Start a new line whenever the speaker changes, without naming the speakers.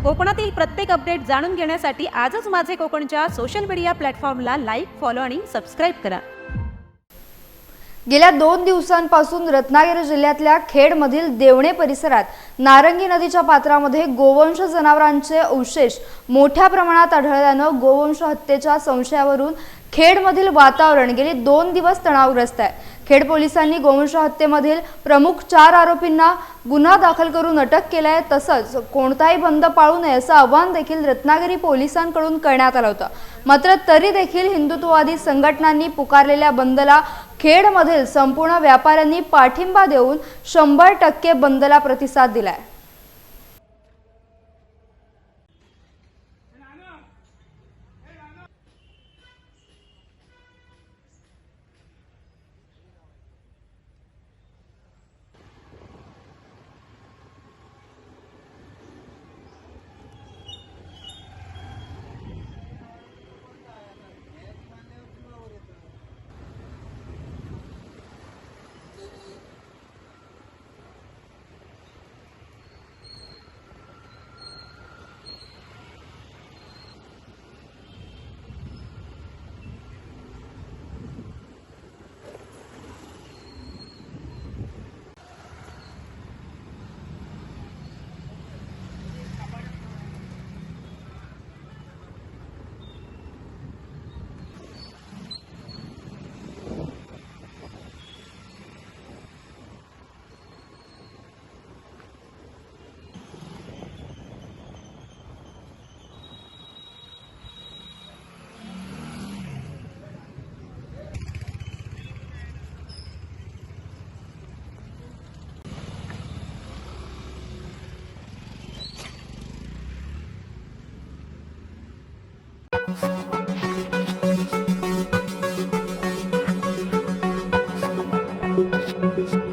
कोकणातील प्रत्येक अपडेट जाणून घेण्यासाठी आजच माझे कोकणच्या सोशल मीडिया प्लॅटफॉर्मला लाईक, फॉलो आणि सबस्क्राईब करा।
गेल्या 2 दिवसांपासून रत्नागिरी जिल्ह्यातल्या खेडमधील देवणे परिसरात नारंगी नदीच्या पात्रामध्ये गोवंश जनावरांचे अवशेष मोठ्या प्रमाणात आढळल्याने गोवंश हत्येच्या संशयावरून खेडमधील वातावरण गेली 2 दिवस तणावग्रस्त आहे। खेड पोलिसांनी गोवंश हत्येमधील प्रमुख 4 आरोपींना गुन्हा दाखल करून अटक केली आहे। तसंच कोणताही बंद पाळू नये असं आवाहन देखील रत्नागिरी पोलिसांकडून करण्यात आलं होतं। मात्र तरी देखील हिंदुत्ववादी संघटनांनी पुकारलेल्या बंदला खेडमधील संपूर्ण व्यापाऱ्यांनी पाठिंबा देऊन 100% बंदला प्रतिसाद दिलाय।
Thank you.